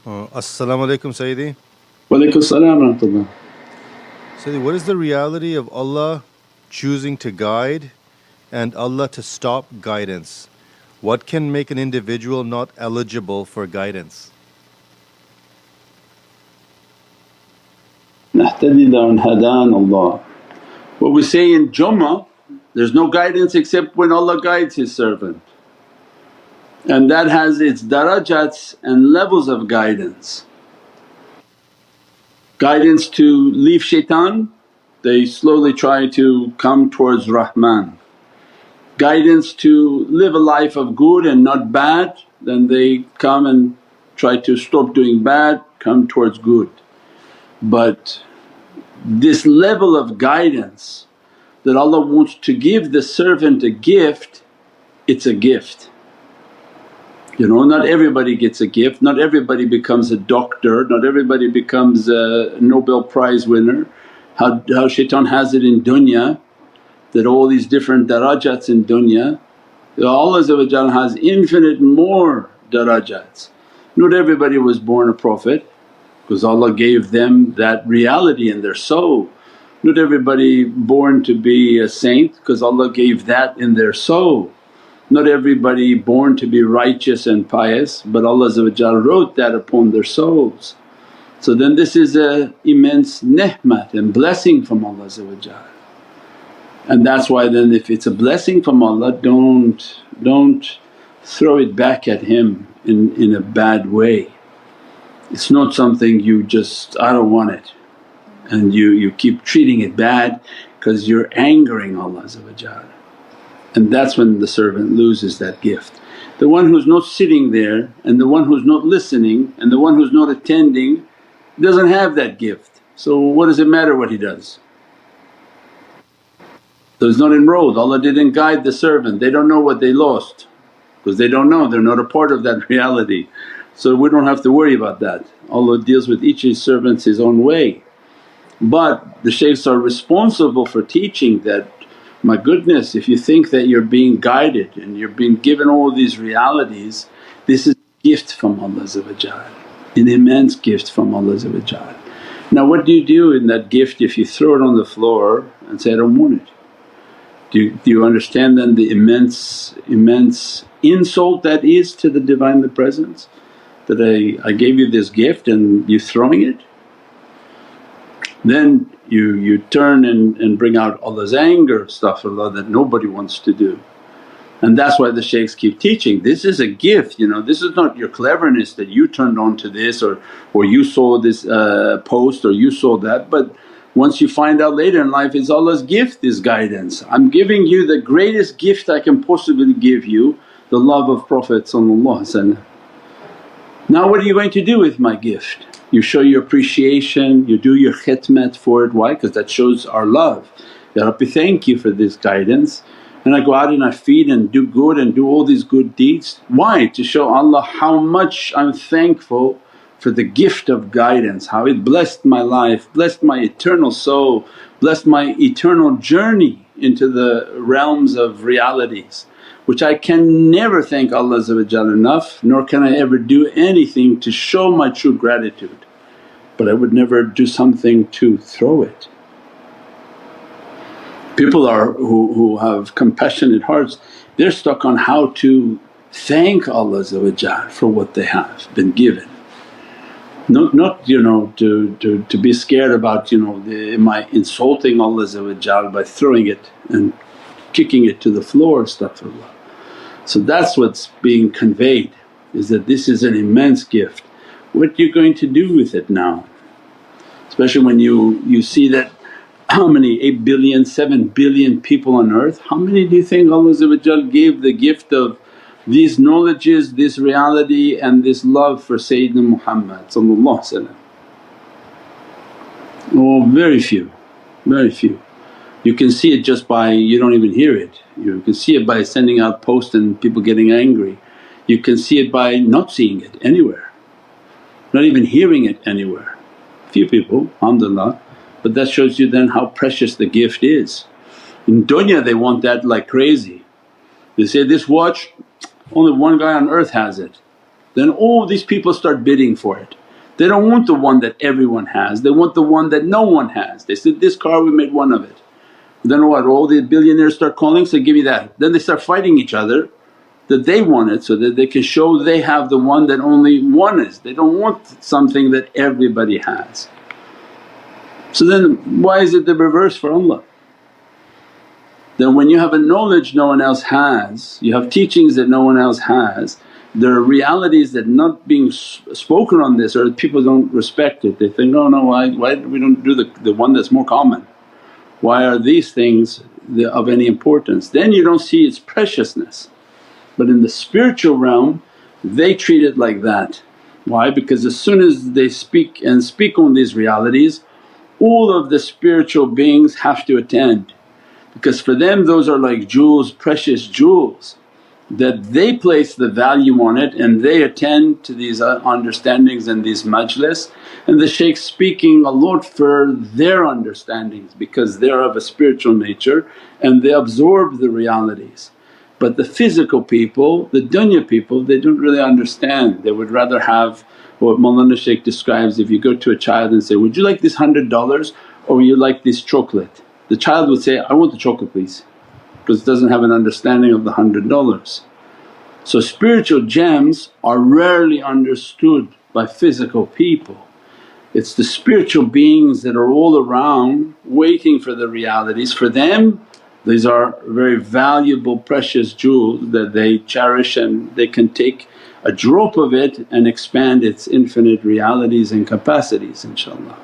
Assalamu alaikum, Sayyidi. Walaikum salam rahmatullah. Sayyidi, what is the reality of Allah choosing to guide and Allah to stop guidance? What can make an individual not eligible for guidance? Nahtadi law an hadan Allah. What we say in Jummah, there's no guidance except when Allah guides His servant, and that has its darajats and levels of guidance. Guidance to leave shaitan, they slowly try to come towards Rahman. Guidance to live a life of good and not bad, then they come and try to stop doing bad, come towards good. But this level of guidance that Allah wants to give the servant a gift, it's a gift. Not everybody gets a gift, not everybody becomes a doctor, not everybody becomes a Nobel Prize winner. How shaitan has it in dunya, that all these different darajats in dunya, Allah has infinite more darajats. Not everybody was born a prophet because Allah gave them that reality in their soul. Not everybody born to be a saint because Allah gave that in their soul. Not everybody born to be righteous and pious but Allah wrote that upon their souls. So then this is a immense ni'mat and blessing from Allah, and that's why then if it's a blessing from Allah, don't throw it back at Him in a bad way. It's not something you just, I don't want it, and you keep treating it bad because you're angering Allah, and that's when the servant loses that gift. The one who's not sitting there and the one who's not listening and the one who's not attending doesn't have that gift, so what does it matter what he does? So he's not enrolled, Allah didn't guide the servant, they don't know what they lost because they don't know, they're not a part of that reality. So we don't have to worry about that, Allah deals with each of His servants His own way. But the shaykhs are responsible for teaching that, my goodness, if you think that you're being guided and you're being given all these realities, this is a gift from Allah, an immense gift from Allah. Now what do you do in that gift if you throw it on the floor and say, I don't want it? Do you understand then the immense insult that is to the Divinely Presence? That I gave you this gift and you throwing it? Then you turn and bring out Allah's anger, astaghfirullah, that nobody wants to do. And that's why the shaykhs keep teaching, this is a gift, this is not your cleverness that you turned on to this or you saw this post or you saw that. But once you find out later in life, it's Allah's gift, this guidance. I'm giving you the greatest gift I can possibly give you, the love of Prophet. Now what are you going to do with my gift? You show your appreciation, you do your khidmat for it. Why? Because that shows our love. Ya Rabbi, thank you for this guidance, and I go out and I feed and do good and do all these good deeds. Why? To show Allah how much I'm thankful for the gift of guidance, how it blessed my life, blessed my eternal soul, blessed my eternal journey into the realms of realities, which I can never thank Allah enough, nor can I ever do anything to show my true gratitude. But I would never do something to throw it. People who have compassionate hearts, they're stuck on how to thank Allah for what they have been given. Not to be scared about am I insulting Allah by throwing it and kicking it to the floor, astaghfirullah. So that's what's being conveyed, is that this is an immense gift. What you going to do with it now? Especially when you see that how many 8 billion, 7 billion people on earth, how many do you think Allah gave the gift of these knowledges, this reality and this love for Sayyidina Muhammad? Oh, very few, very few. You can see it just by, you don't even hear it, you can see it by sending out posts and people getting angry. You can see it by not seeing it anywhere, not even hearing it anywhere. Few people, alhamdulillah, but that shows you then how precious the gift is. In dunya they want that like crazy. They say, this watch only one guy on earth has it, then all these people start bidding for it. They don't want the one that everyone has, they want the one that no one has. They said, this car we made one of it. Then what, all the billionaires start calling, so give me that. Then they start fighting each other that they want it so that they can show they have the one that only one is. They don't want something that everybody has. So then why is it the reverse for Allah? Then when you have a knowledge no one else has, you have teachings that no one else has, there are realities that not being spoken on this or people don't respect it. They think, oh no, why we don't do the one that's more common? Why are these things of any importance? Then you don't see its preciousness. But in the spiritual realm they treat it like that. Why? Because as soon as they speak on these realities, all of the spiritual beings have to attend, because for them those are like jewels, precious jewels, that they place the value on it and they attend to these understandings and these majlis. And the shaykh's speaking a lot for their understandings because they're of a spiritual nature and they absorb the realities. But the physical people, the dunya people, they don't really understand. They would rather have what Mawlana Shaykh describes, if you go to a child and say, would you like this $100 or would you like this chocolate? The child would say, I want the chocolate please, because it doesn't have an understanding of the $100. So spiritual gems are rarely understood by physical people. It's the spiritual beings that are all around waiting for the realities. For them these are very valuable precious jewels that they cherish, and they can take a drop of it and expand its infinite realities and capacities, inshaAllah.